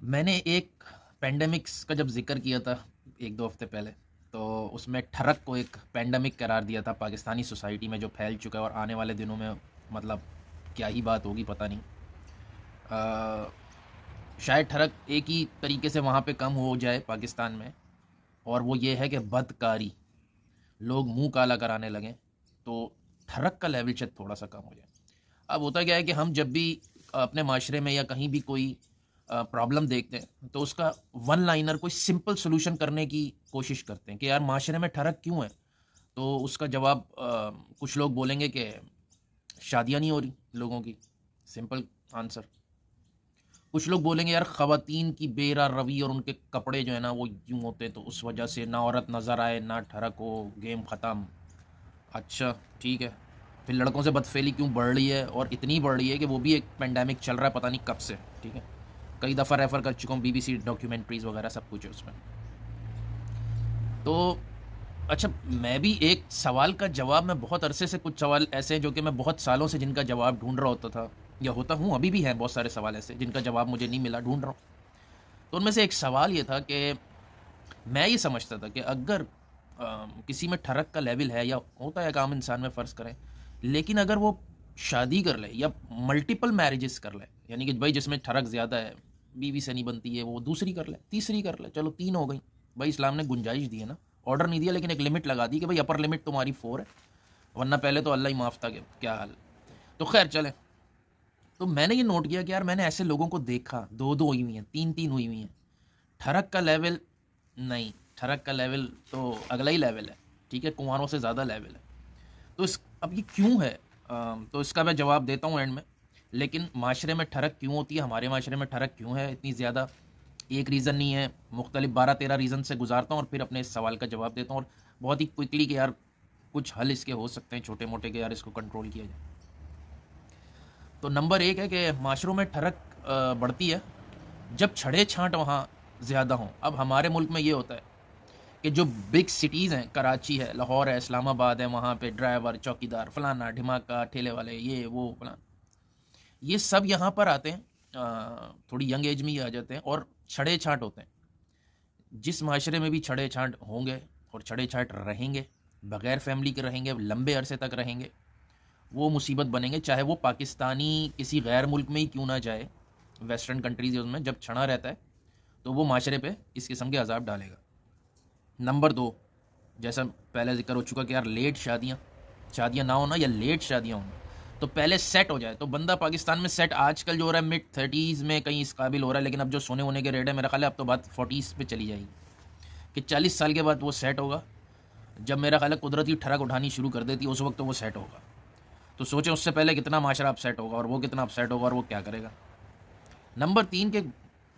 मैंने एक पेंडेमिक्स का जब ज़िक्र किया था 1-2 हफ़्ते पहले, तो उसमें ठरक को एक पेंडेमिक करार दिया था पाकिस्तानी सोसाइटी में, जो फैल चुका है और आने वाले दिनों में मतलब क्या ही बात होगी पता नहीं। अ, शायद ठरक एक ही तरीके से वहाँ पे कम हो जाए पाकिस्तान में, और वो ये है कि बदकारी, लोग मुँह काला कराने लगें, तो ठरक का लेवल शायद थोड़ा-सा कम हो जाए। अब होता क्या है कि हम जब भी अपने माशरे में या कहीं भी कोई प्रॉब्लम देखते हैं, तो उसका वन लाइनर कोई सिंपल सोल्यूशन करने की कोशिश करते हैं कि यार माशरे में ठरक क्यों है। तो उसका जवाब कुछ लोग बोलेंगे कि शादियां नहीं हो रही लोगों की, सिंपल आंसर। कुछ लोग बोलेंगे यार खवातीन की बेरा रवि और उनके कपड़े जो है ना वो यूं होते हैं, तो उस वजह से ना औरत नज़र आए ना ठरक हो, गेम ख़त्म। अच्छा, ठीक है। फिर लड़कों से बदफेली क्यों बढ़ रही है, और इतनी बढ़ रही है कि वो भी एक पेंडेमिक चल रहा है पता नहीं कब से, ठीक है। कई दफ़ा रेफ़र कर चुका हूँ, बीबीसी डॉक्यूमेंट्रीज़ वगैरह सब कुछ है उसमें। तो अच्छा, मैं भी एक सवाल का जवाब, मैं बहुत अरसे से कुछ सवाल ऐसे हैं जो कि मैं बहुत सालों से जिनका जवाब ढूंढ रहा होता था या होता हूँ, अभी भी हैं बहुत सारे सवाल ऐसे जिनका जवाब मुझे नहीं मिला, ढूंढ रहा हूँ। तो उनमें से एक सवाल ये था कि मैं ये समझता था कि अगर किसी में ठरक का लेवल है, या होता है एक आम इंसान में फ़र्ज़ करें, लेकिन अगर वो शादी कर ले या मल्टीपल मैरिजेस कर ले, यानी कि भाई जिसमें ठरक ज़्यादा है, बीवी से नहीं बनती है, वो दूसरी कर ले, तीसरी कर ले, चलो 3 हो गई। भाई इस्लाम ने गुंजाइश दी है ना, ऑर्डर नहीं दिया लेकिन एक लिमिट लगा दी कि भाई अपर लिमिट तुम्हारी 4 है, वरना पहले तो अल्लाह ही माफ़ था कि क्या हाल। तो खैर चले। तो मैंने ये नोट किया कि यार मैंने ऐसे लोगों को देखा, 2-2 हुई हुई हैं, 3-3 हुई हुई हैं। ठरक का लेवल नहीं, ठरक का लेवल तो अगला ही लेवल है, ठीक है, कुंवारों से ज़्यादा लेवल है। तो इस अब ये क्यों है? तो इसका मैं जवाब देता हूँ एंड में। लेकिन माशरे में ठरक क्यों होती है, हमारे माशरे में ठरक क्यों है इतनी ज़्यादा, एक रीज़न नहीं है, मुख्तलिफ 12-13 रीज़न से गुजारता हूँ और फिर अपने इस सवाल का जवाब देता हूँ, और बहुत ही क्विकली कि यार कुछ हल इसके हो सकते हैं छोटे मोटे, कि यार इसको कंट्रोल किया जाए। तो नंबर एक है कि माशरों में ठरक बढ़ती है जब छड़े छांट वहाँ ज़्यादा हों। अब हमारे मुल्क में ये होता है कि जो बिग सिटीज़ हैं, कराची है, लाहौर है, इस्लामाबाद है, वहाँ पे ड्राइवर, चौकीदार, फलाना ढिमाका, ठेले वाले, ये वो फलाना, ये सब यहाँ पर आते हैं, थोड़ी यंग एज में ही आ जाते हैं और छड़े छांट होते हैं। जिस माशरे में भी छड़े छांट होंगे और छड़े छांट रहेंगे, बग़ैर फैमिली के रहेंगे, लंबे अरसे तक रहेंगे, वो मुसीबत बनेंगे, चाहे वो पाकिस्तानी किसी गैर मुल्क में ही क्यों ना जाए। वेस्टर्न कंट्रीज में जब छड़ा रहता है तो वो माशरे पे इस किस्म के अजाब डालेगा। नंबर दो, जैसा पहले जिक्र हो चुका कि यार लेट शादियाँ, शादियाँ ना होना या लेट शादियाँ होना, तो पहले सेट हो जाए। तो बंदा पाकिस्तान में सेट आजकल जो हो रहा है मिड 30s में कहीं इस काबिल हो रहा है, लेकिन अब जो सोने होने के रेट है मेरा ख्याल है अब तो बात 40s पे चली जाएगी, कि 40 साल के बाद वो सेट होगा। जब मेरा ख्याल है कुदरती ठरक उठानी शुरू कर देती है उस वक्त तो वो सेट होगा। तो सोचें उससे पहले कितना माशरा अपसेट होगा, और वो कितना अपसेट होगा, और वो क्या करेगा। नंबर 3 के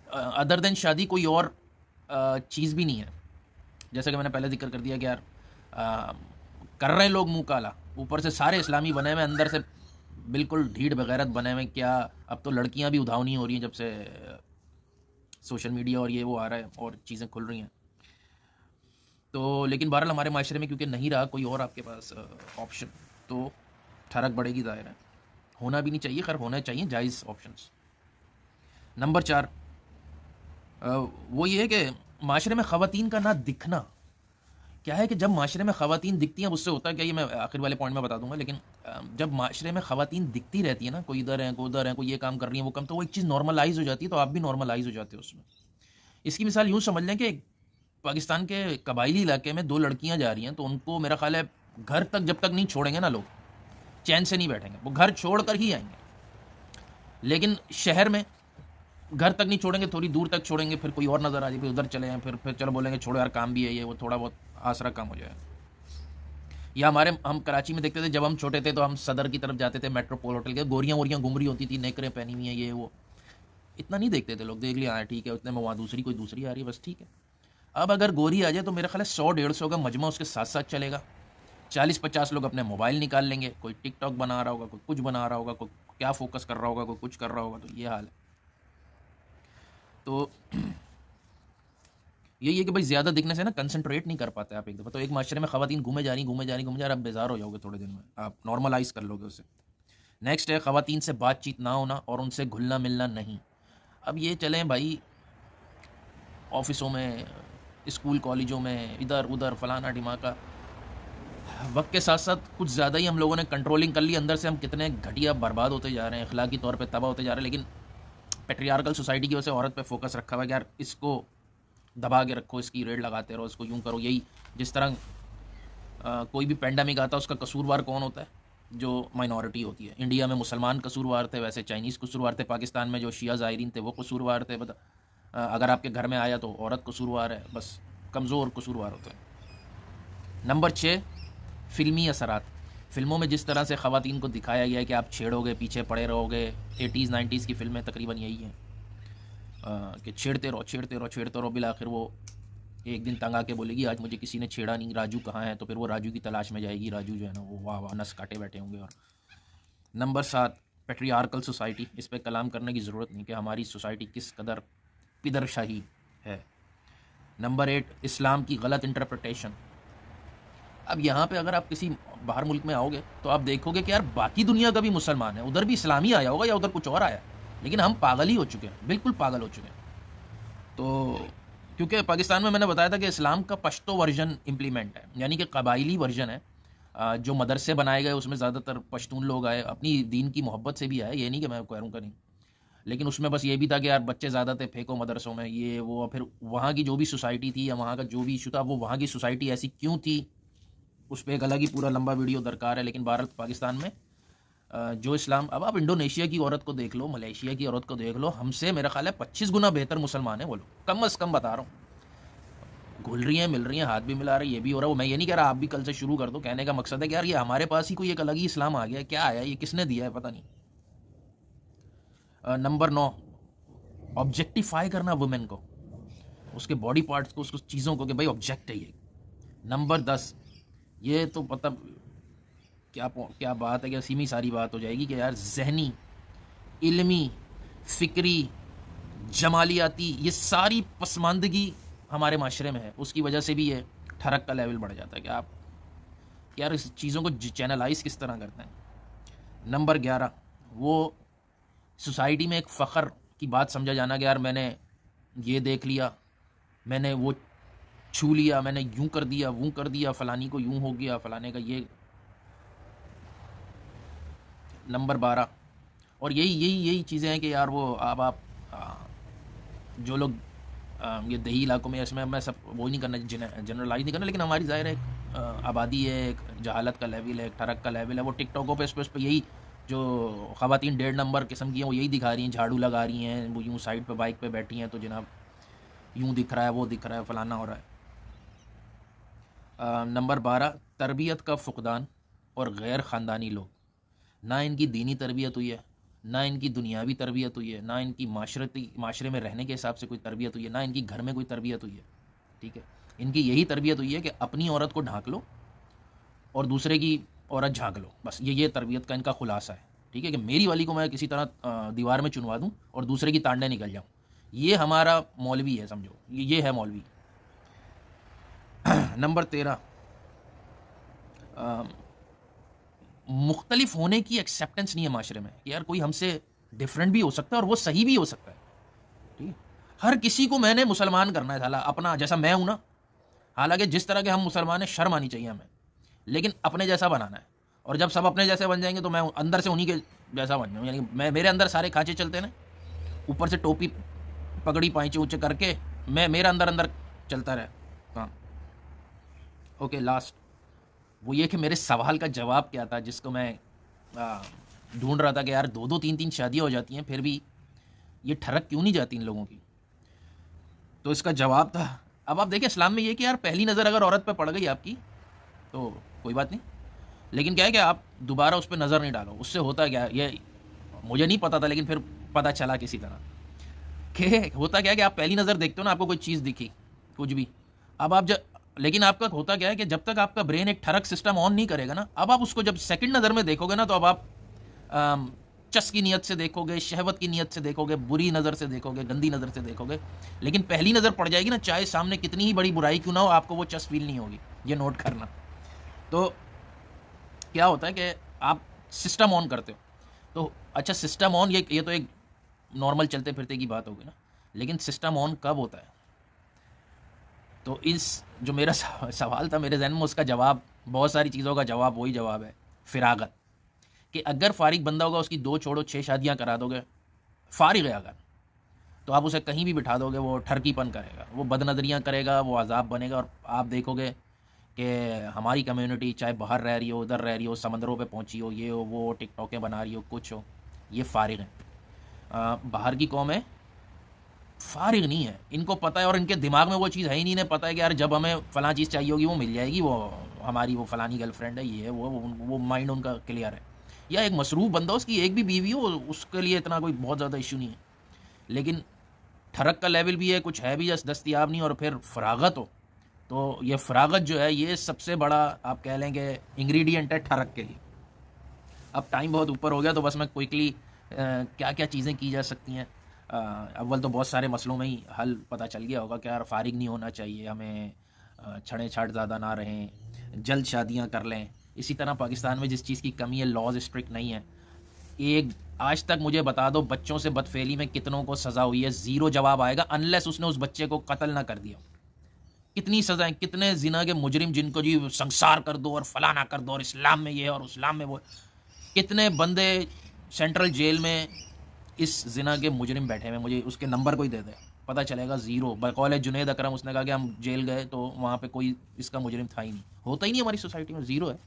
अदर देन शादी कोई और चीज़ भी नहीं है। जैसा कि मैंने पहले जिक्र कर दिया कि यार आ, कर रहे हैं लोग मुंह काला, ऊपर से सारे इस्लामी बने हुए, अंदर से बिल्कुल ढीठ बगैरत बने हुए। क्या, अब तो लड़कियां भी उधावनी हो रही हैं जब से सोशल मीडिया और ये वो आ रहा है और चीज़ें खुल रही हैं। तो लेकिन बहरहाल हमारे माशरे में क्योंकि नहीं रहा कोई और आपके पास ऑप्शन, तो ठरक बढ़ेगी, ज़ाहिर है। होना भी नहीं चाहिए, खैर होना चाहिए जायज़ ऑप्शंस। नंबर 4, वो ये है कि माशरे में ख़वातीन का ना दिखना। क्या है कि जब माशरे में ख़वातीन दिखती हैं, उससे होता है क्या, ये मैं आखिर वाले पॉइंट में बता दूंगा, लेकिन जब माशरे में ख़वातीन दिखती रहती है ना, कोई इधर है कोई उधर है, कोई ये काम कर रही है वो काम, तो वो एक चीज़ नॉर्मलाइज हो जाती है, तो आप भी नॉर्मलाइज हो जाते हो उसमें। इसकी मिसाल यूँ समझ लें कि पाकिस्तान के कबायली इलाके में 2 लड़कियां जा रही हैं, तो उनको मेरा ख्याल है घर तक जब तक नहीं छोड़ेंगे ना लोग, चैन से नहीं बैठेंगे, वो घर छोड़ कर ही आएंगे। लेकिन शहर में घर तक नहीं छोड़ेंगे, थोड़ी दूर तक छोड़ेंगे, फिर कोई और नज़र आ जाए, फिर उधर चले हैं, फिर चलो बोलेंगे छोड़ो यार काम भी है ये वो, थोड़ा बहुत आसरा कम हो जाए। या हमारे, हम कराची में देखते थे जब हम छोटे थे, तो हम सदर की तरफ जाते थे, मेट्रोपोल होटल के, गोरियां वोरियां घूम रही होती थी, नेकरें पहनी हुई हैं, ये वो, इतना नहीं देखते थे लोग, देख लिया हाँ ठीक है, उतने में वहाँ दूसरी कोई दूसरी आ रही है, बस ठीक है। अब अगर गोरी आ जाए तो मेरा ख्याल है 100-150 का मजमा उसके साथ साथ चलेगा। 40-50 लोग अपने मोबाइल निकाल लेंगे, कोई टिकटॉक बना रहा होगा, कोई कुछ बना रहा होगा, कोई क्या फोकस कर रहा होगा, कोई कुछ कर रहा होगा, तो ये हाल है। तो यही है कि भाई ज़्यादा दिखने से ना कंसंट्रेट नहीं कर पाते आप एक दफ़ा, तो एक माशरे में ख़वातीन घूमे जा रही घूमे जा रही घूमे जा रही, आप बेजार हो जाओगे थोड़े दिन में, आप नॉर्मलाइज कर लोगे उसे। नेक्स्ट है ख़वातीन से बातचीत ना होना और उनसे घुलना मिलना नहीं। अब ये चलें भाई, ऑफिसों में, स्कूल कॉलेजों में, इधर उधर फलाना ढिमाका। वक्त के साथ साथ कुछ ज़्यादा ही हम लोगों ने कंट्रोलिंग कर ली, अंदर से हम कितने घटिया बर्बाद होते जा रहे हैं, अखलाकी तौर पे तबाह होते जा रहे हैं। लेकिन पेट्रियार्कल सोसाइटी की वजह से औरत पे फोकस रखा हुआ है कि यार इसको दबा के रखो, इसकी रेड लगाते रहो, इसको यूं करो। यही जिस तरह कोई भी पेंडेमिक आता है उसका कसूरवार कौन होता है? जो माइनॉरिटी होती है। इंडिया में मुसलमान कसूरवार थे, वैसे चाइनीज़ कसूरवार थे। पाकिस्तान में जो शिया ज़ायरीन थे वो कसूरवार थे। अगर आपके घर में आया तो औरत कसूरवार है, बस कमज़ोर कसूरवार होते हैं। नंबर 6, फ़िल्मी असरात। फ़िल्मों में जिस तरह से ख़वातीन को दिखाया गया है कि आप छेड़ोगे पीछे पड़े रहोगे, 80s 90s की फ़िल्में तकरीबन यही हैं कि छेड़ते रहो छेड़ते रहो छेड़ते रहो, बिल आखिर वो एक दिन तंग आके बोलेगी आज मुझे किसी ने छेड़ा नहीं, राजू कहाँ है? तो फिर वो राजू की तलाश में जाएगी। राजू जो है ना वो वाह वाह नस काटे बैठे होंगे। और नंबर 7, पेट्रियार्कल सोसाइटी। इस पर कलाम करने की ज़रूरत नहीं कि हमारी सोसाइटी किस कदर पिदरशाही है। नंबर 8, इस्लाम की गलत इंटरप्रिटेशन। अब यहाँ पे अगर आप किसी बाहर मुल्क में आओगे तो आप देखोगे कि यार बाकी दुनिया का भी मुसलमान है, उधर भी इस्लामी आया होगा या उधर कुछ और आया, लेकिन हम पागल ही हो चुके हैं, बिल्कुल पागल हो चुके हैं। तो क्योंकि पाकिस्तान में मैंने बताया था कि इस्लाम का पश्तो वर्जन इम्प्लीमेंट है, यानी कि कबायली वर्जन है। जो मदरसे बनाए गए उसमें ज़्यादातर पश्तून लोग आए, अपनी दीन की मोहब्बत से भी आए, ये नहीं कि मैं कह रहा हूँ कि नहीं, लेकिन उसमें बस ये भी था कि यार बच्चे ज़्यादा थे, फेंको मदरसों में ये वो। फिर वहाँ की जो भी सोसाइटी थी या वहाँ का जो भी इशू था, वो वहाँ की सोसाइटी ऐसी क्यों थी, उस पर एक अलग ही पूरा लंबा वीडियो दरकार है। लेकिन भारत पाकिस्तान में जो इस्लाम, अब आप इंडोनेशिया की औरत को देख लो, मलेशिया की औरत को देख लो, हमसे मेरा ख्याल है 25 गुना बेहतर मुसलमान है वो लोग, कम अज़ कम बता रहा हूँ। घुल रही हैं, मिल रही हैं, हाथ भी मिला रही है, ये भी हो रहा है। मैं ये नहीं कह रहा आप भी कल से शुरू कर दो, कहने का मकसद है कि यार ये हमारे पास ही कोई एक अलग ही इस्लाम आ गया, क्या आया, ये किसने दिया है पता नहीं। नंबर 9, ऑब्जेक्टिफाई करना वुमेन को, उसके बॉडी पार्ट्स को, उसको चीज़ों को कि भाई ऑब्जेक्ट है ये। नंबर 10, ये तो मतलब क्या बात है, क्या सीमी सारी बात हो जाएगी कि यार जहनी, इल्मी, फ़िक्री, जमालियाती, ये सारी पसमानदगी हमारे माशरे में है। उसकी वजह से भी ये ठरक का लेवल बढ़ जाता है कि आप यार इस चीज़ों को चैनलाइज किस तरह करते हैं। नंबर 11, वो सोसाइटी में एक फ़ख्र की बात समझा जाना कि यार मैंने ये देख लिया, मैंने वो छू लिया, मैंने यूं कर दिया, वो कर दिया, फलानी को यूं हो गया, फलाने का ये। नंबर 12, और यही चीज़ें हैं कि यार वो अब आप जो लोग ये देही इलाकों में, इसमें मैं सब वो नहीं करना, जनरलाइज नहीं करना, लेकिन हमारी ज़ाहिर है आबादी है, एक जहालत का लेवल है, एक ठरक का लेवल है। वो टिकटॉकों पे इस पे यही जो ख़वातीन 1.5 नंबर किस्म की हैं वो यही दिखा रही हैं, झाड़ू लगा रही हैं, वो यूँ साइड पे बाइक पे बैठी हैं तो जनाब यूँ दिख रहा है, वो दिख रहा है, फलाना हो रहा है। नंबर 12, तरबियत का फ़ुक़दान और गैर ख़ानदानी लोग। ना इनकी दीनी तरबियत हुई है, ना इनकी दुनियावी तरबियत हुई है, ना इनकी माशरे में रहने के हिसाब से कोई तरबियत हुई है, ना इनकी घर में कोई तरबियत हुई है। ठीक है, इनकी यही तरबियत हुई है कि अपनी औरत को ढांक लो और दूसरे की औरत झांक लो, बस ये तरबियत का इनका खुलासा है। ठीक है, कि मेरी वाली को मैं किसी तरह दीवार में चुनवा दूँ और दूसरे की तांडे निकल जाऊँ, ये हमारा मौलवी है, समझो ये है मौलवी। नंबर 13, मुख्तलिफ होने की एक्सेप्टेंस नहीं है माशरे में, यार कोई हमसे डिफरेंट भी हो सकता है और वो सही भी हो सकता है। ठीक है, हर किसी को मैंने मुसलमान करना है, साला अपना जैसा मैं हूं ना, हालांकि जिस तरह के हम मुसलमान हैं शर्म आनी चाहिए हमें, लेकिन अपने जैसा बनाना है। और जब सब अपने जैसे बन जाएंगे तो मैं अंदर से उन्हीं के जैसा बन जाऊँ, यानी मेरे अंदर सारे खांचे चलते ना, ऊपर से टोपी पगड़ी पाइचे ऊँचे करके मेरा अंदर चलता रहे काम। ओके, लास्ट वो ये कि मेरे सवाल का जवाब क्या था, जिसको मैं ढूंढ रहा था कि यार 2-2 3-3 शादियाँ हो जाती हैं फिर भी ये ठरक क्यों नहीं जाती इन लोगों की। तो इसका जवाब था, अब आप देखिए इस्लाम में ये कि यार पहली नज़र अगर औरत पे पड़ गई आपकी तो कोई बात नहीं, लेकिन क्या है कि आप दोबारा उस पर नज़र नहीं डालो। उससे होता क्या, ये मुझे नहीं पता था लेकिन फिर पता चला किसी तरह कि होता क्या है कि आप पहली नज़र देखते हो ना, आपको कोई चीज़ दिखी कुछ भी, अब आप लेकिन आपका होता क्या है कि जब तक आपका ब्रेन एक ठरक सिस्टम ऑन नहीं करेगा ना, अब आप उसको जब सेकंड नज़र में देखोगे ना, तो अब आप चस की नीयत से देखोगे, शहवत की नीयत से देखोगे, बुरी नज़र से देखोगे, गंदी नज़र से देखोगे। लेकिन पहली नज़र पड़ जाएगी ना, चाहे सामने कितनी ही बड़ी बुराई क्यों ना हो, आपको वो चस फील नहीं होगी, ये नोट करना। तो क्या होता है कि आप सिस्टम ऑन करते हो, तो अच्छा सिस्टम ऑन, ये तो एक नॉर्मल चलते फिरते की बात होगी ना, लेकिन सिस्टम ऑन कब होता है तो इस जो मेरा सवाल था मेरे जहन में, उसका जवाब, बहुत सारी चीज़ों का जवाब वही जवाब है, फिरागत। कि अगर फारिग बंदा होगा, उसकी 2 छोड़ो 6 शादियां करा दोगे, फारिग है अगर, तो आप उसे कहीं भी बिठा दोगे वो ठरकीपन करेगा, वो बदनज़रियाँ करेगा, वो अजाब बनेगा। और आप देखोगे कि हमारी कम्युनिटी चाहे बाहर रह रही हो, उधर रह रही हो, समंदरों पे पहुंची हो, ये हो वो, टिकटॉकें बना रही हो, कुछ हो, ये फारिग हैं। बाहर की कौमें फारिग नहीं है, इनको पता है, और इनके दिमाग में वो चीज़ है ही नहीं। इन्हें पता है कि यार जब हमें फ़लाँ चीज़ चाहिए होगी वो मिल जाएगी, वो हमारी वो फ़लानी गर्लफ्रेंड है, ये है वो माइंड उनका क्लियर है। या एक मसरूफ़ बंदा, उसकी एक भी बीवी हो, उसके लिए इतना कोई बहुत ज़्यादा इशू नहीं है। लेकिन ठरक का लेवल भी है, कुछ है भी जस्ट दस्तियाब नहीं, और फिर फरागत हो, तो ये फरागत जो है ये सबसे बड़ा आप कह लेंगे इंग्रेडिएंट है ठरक के लिए। अब टाइम बहुत ऊपर हो गया, तो बस मैं क्विकली क्या क्या चीज़ें की जा सकती हैं। अव्वल तो बहुत सारे मसलों में ही हल पता चल गया होगा कि यार फारिग नहीं होना चाहिए हमें, छड़े छाट ज़्यादा ना रहें, जल्द शादियां कर लें। इसी तरह पाकिस्तान में जिस चीज़ की कमी है, लॉज स्ट्रिक्ट नहीं है। एक आज तक मुझे बता दो बच्चों से बदफेली में कितनों को सज़ा हुई है, ज़ीरो जवाब आएगा अनलेस उसने उस बच्चे को कत्ल ना कर दिया। कितनी सज़ाएं, कितने जिना के मुजरिम जिनको जी संसार कर दो और फलाना कर दो और इस्लाम में ये है और इस्लाम में वो, कितने बंदे सेंट्रल जेल में इस जिना के मुजरिम बैठे हुए। मुझे उसके नंबर कोई दे दे, पता चलेगा ज़ीरो। बकौल जुनैद अकरम उसने कहा कि हम जेल गए तो वहाँ पे कोई इसका मुजरिम था ही नहीं, होता ही नहीं हमारी सोसाइटी में, ज़ीरो है।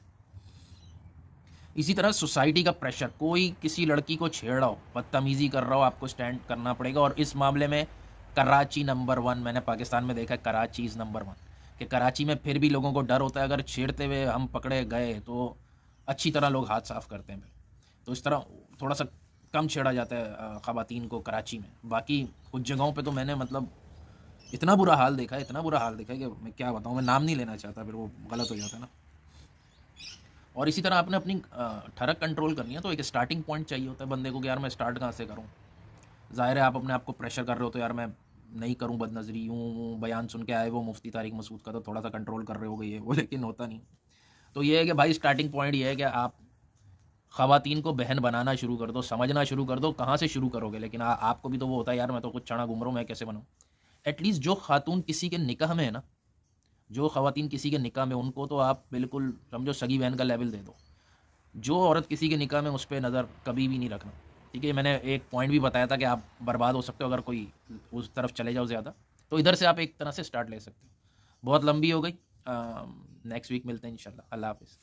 इसी तरह सोसाइटी का प्रेशर, कोई किसी लड़की को छेड़ रहा हो, बदतमीज़ी कर रहा हो, आपको स्टैंड करना पड़ेगा। और इस मामले में कराची नंबर 1, मैंने पाकिस्तान में देखा कराची इज़ नंबर 1। कि कराची में फिर भी लोगों को डर होता है, अगर छेड़ते हुए हम पकड़े गए तो अच्छी तरह लोग हाथ साफ़ करते हैं फिर। तो इस तरह थोड़ा सा कम छेड़ा जाता है ख़वातीन को कराची में। बाकी कुछ जगहों पे तो मैंने मतलब इतना बुरा हाल देखा है, इतना बुरा हाल देखा है कि मैं क्या बताऊँ, मैं नाम नहीं लेना चाहता, फिर वो गलत हो जाता है ना। और इसी तरह आपने अपनी ठरक कंट्रोल करनी है, तो एक स्टार्टिंग पॉइंट चाहिए होता है बंदे को कि यार मैं स्टार्ट कहाँ से करूँ। ज़ाहिर है आप अपने आप को प्रेशर कर रहे हो, तो यार मैं नहीं करूँ बदनज़री, यूँ बयान सुन के आए वो मुफ्ती तारिक मसूद का, तो थोड़ा सा कंट्रोल कर रहे हो ये वो, लेकिन होता नहीं। तो ये है कि भाई स्टार्टिंग पॉइंट ये है कि आप ख़वातीन को बहन बनाना शुरू कर दो, समझना शुरू कर दो। कहाँ से शुरू करोगे, लेकिन आपको भी तो वो होता है यार मैं तो कुछ चना घूम रहा हूँ, मैं कैसे बनूँ। एटलीस्ट जो खातून किसी के निकाह में है ना, जो ख़वातीन किसी के निकाह में, उनको तो आप बिल्कुल समझो सगी बहन का लेवल दे दो। जो औरत किसी के निकाह में, उस पर नज़र कभी भी नहीं रखना। ठीक है, मैंने एक पॉइंट भी बताया था कि आप बर्बाद हो सकते हो अगर कोई उस तरफ चले जाओ ज़्यादा, तो इधर से आप एक तरह से स्टार्ट ले सकते हो। बहुत लंबी हो गई, नेक्स्ट वीक मिलते हैं इंशाल्लाह। अल्लाह हाफ़िज़।